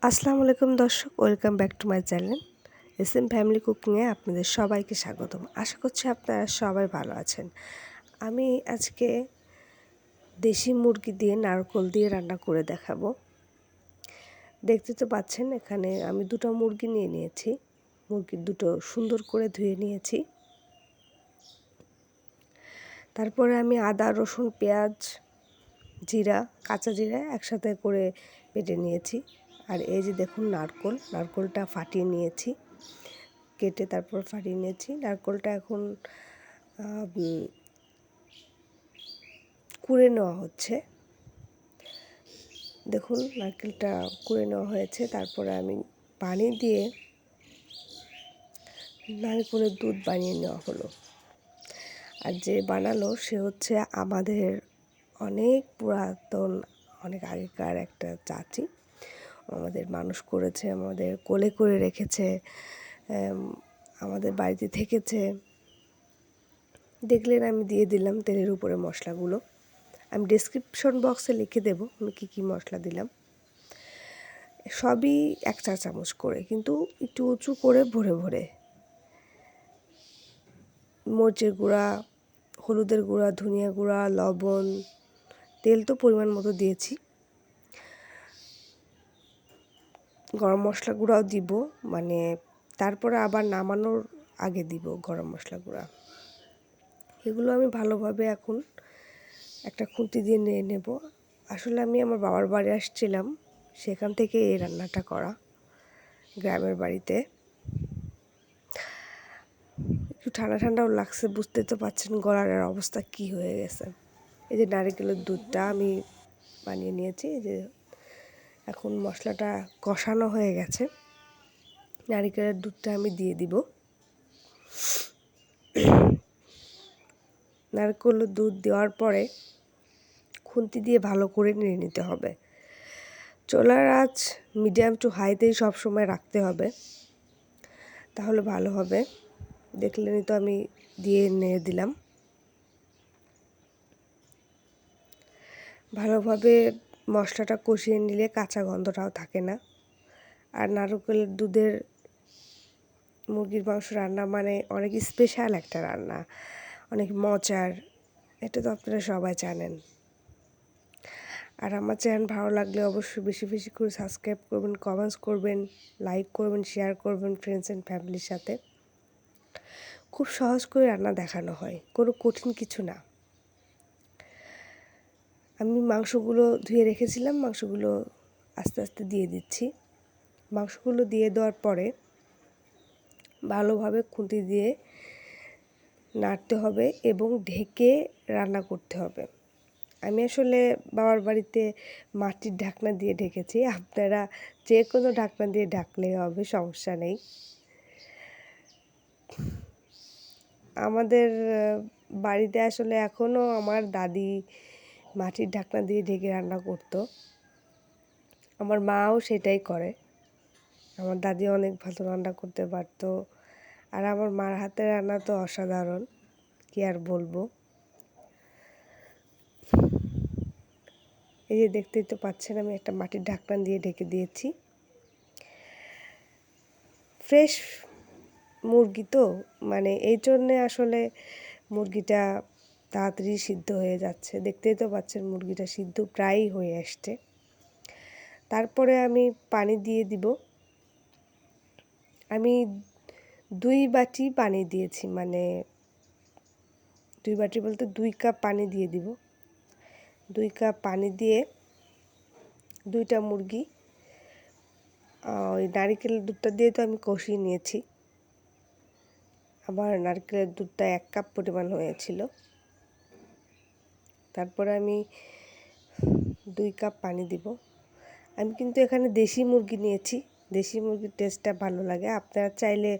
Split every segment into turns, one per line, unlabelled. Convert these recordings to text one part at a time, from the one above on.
আসসালামু আলাইকুম দর্শক, welcome back to my channel SM family কুকিংয়ে আপনাদের সবাইকে স্বাগতম। আশা করছি আপনারা সবাই ভালো আছেন। আমি আজকে দেশি মুরগি দিয়ে নারকেল দিয়ে রান্না করে দেখাবো। দেখতে তো পাচ্ছেন, এখানে আমি দুটো মুরগি নিয়ে নিয়েছি। মুরগির দুটো সুন্দর করে ধুয়ে নিয়েছি। তারপরে আমি আদা, রসুন, পেঁয়াজ, জিরা, কাঁচা জিরা একসাথে করে বেটে নিয়েছি। আর এই যে দেখুন, নারকেলটা ফাটিয়ে নিয়েছি, কেটে তারপর ফাটিয়ে নিয়েছি। নারকেলটা এখন কুড়ে নেওয়া হচ্ছে। দেখুন, নারকেলটা কুড়ে নেওয়া হয়েছে। তারপরে আমি পানি দিয়ে নারকেলের দুধ বানিয়ে নেওয়া হলো। আর যে বানালো সে হচ্ছে আমাদের অনেক পুরাতন, অনেক আগেকার একটা চাচি। আমাদের মানুষ করেছে, আমাদের কোলে করে রেখেছে, আমাদের বাড়িতে থেকেছে। দেখলেন, আমি দিয়ে দিলাম তেলের উপরে মশলাগুলো। আমি ডেসক্রিপশন বক্সে লিখে দেব আমি কী মশলা দিলাম। সবই 1 চা চামচ করে, কিন্তু একটু উঁচু করে ভরে ভরে। মরিচের গুঁড়া, হলুদের গুঁড়া, ধনিয়া গুঁড়া, লবণ, তেল তো পরিমাণ মতো দিয়েছি। গরম মশলা গুঁড়াও দিব, মানে তারপরে আবার নামানোর আগে দিব গরম মশলা গুঁড়া। এগুলো আমি ভালোভাবে এখন একটা খুন্তি দিয়ে নিয়ে নেব। আসলে আমি আমার বাবার বাড়ি আসছিলাম, সেখান থেকে এই রান্নাটা করা, গ্রামের বাড়িতে। একটু ঠান্ডা ঠান্ডাও লাগছে, বুঝতে তো পারছেন গলার অবস্থা কি হয়ে গেছে। এই যে নারকেলের দুধটা আমি বানিয়ে নিয়েছি। এই যে এখন মশলাটা কষানো হয়ে গেছে, নারকেলের দুধটা আমি দিয়ে দিব। নারকেলের দুধ দেওয়ার পরে খুন্তি দিয়ে ভালো করে নেড়ে নিতে হবে। চুলার আঁচ মিডিয়াম টু হাইতেই সবসময় রাখতে হবে, তাহলে ভালো হবে। দেখলেনই তো, আমি দিয়ে নেড়ে দিলাম। ভালোভাবে মশলাটা কষিয়ে নিলে কাঁচা গন্ধটাও থাকে না। আর নারকেলের দুধের মুরগির মাংস রান্না মানে অনেক স্পেশাল একটা রান্না, অনেক মজার। এটা তো আপনারা সবাই জানেন। আর আমার চ্যানেল ভালো লাগলে অবশ্যই বেশি বেশি করে সাবস্ক্রাইব করবেন, কমেন্টস করবেন, লাইক করবেন, শেয়ার করবেন ফ্রেন্ডস অ্যান্ড ফ্যামিলির সাথে। খুব সহজ করে রান্না দেখানো হয়, কোনো কঠিন কিছু না। আমি মাংসগুলো ধুয়ে রেখেছিলাম, মাংসগুলো আস্তে আস্তে দিয়ে দিচ্ছি। মাংসগুলো দিয়ে দেওয়ার পরে ভালোভাবে খুন্তি দিয়ে নাড়তে হবে এবং ঢেকে রান্না করতে হবে। আমি আসলে বাবার বাড়িতে মাটির ঢাকনা দিয়ে ঢেকেছি, আপনারা যে কোনো ঢাকনা দিয়ে ঢাকলেই হবে, সমস্যা নেই। আমাদের বাড়িতে আসলে এখনও আমার দাদি মাটির ঢাকনা দিয়ে ঢেকে রান্না করতো। আমার মাও সেটাই করে। আমার দাদি অনেক ভালো রান্না করতে পারতো। আর আমার মার হাতের রান্না তো অসাধারণ, কি আর বলবো। এই যে দেখতেই তো পাচ্ছেন, আমি একটা মাটির ঢাকনা দিয়ে ঢেকে দিয়েছি। ফ্রেশ মুরগি তো, মানে এই জন্যে আসলে মুরগিটা তাড়াতাড়ি সিদ্ধ হয়ে যাচ্ছে। দেখতেই তো পাচ্ছেন মুরগিটা সিদ্ধ প্রায়ই হয়ে আসছে। তারপরে আমি পানি দিয়ে দিব। আমি 2 বাটি পানি দিয়েছি, মানে 2 বাটি বলতে 2 কাপ পানি দিয়ে দিব। 2 কাপ পানি দিয়ে 2টা মুরগি, ওই নারকেলের দুধটা দিয়ে তো আমি কষিয়ে নিয়েছি। আমার নারকেলের দুধটা 1 কাপ পরিমাণ হয়েছিল। তারপরে আমি 2 কাপ পানি দিব। আমি কিন্তু এখানে দেশি মুরগি নিয়েছি, দেশি মুরগির টেস্টটা ভালো লাগে। আপনারা চাইলে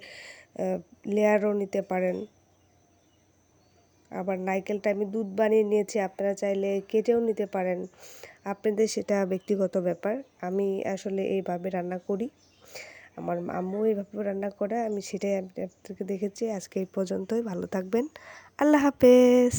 লেয়ারও নিতে পারেন। আবার নারকেলটা আমি দুধ বানিয়ে নিয়েছি, আপনারা চাইলে কেটেও নিতে পারেন, আপনাদের সেটা ব্যক্তিগত ব্যাপার। আমি আসলে এইভাবে রান্না করি, আমার আম্মু এইভাবে রান্না করে, আমি সেটাই আপনাদেরকে দেখেছি। আজকে এই পর্যন্তই, ভালো থাকবেন, আল্লাহ হাফেজ।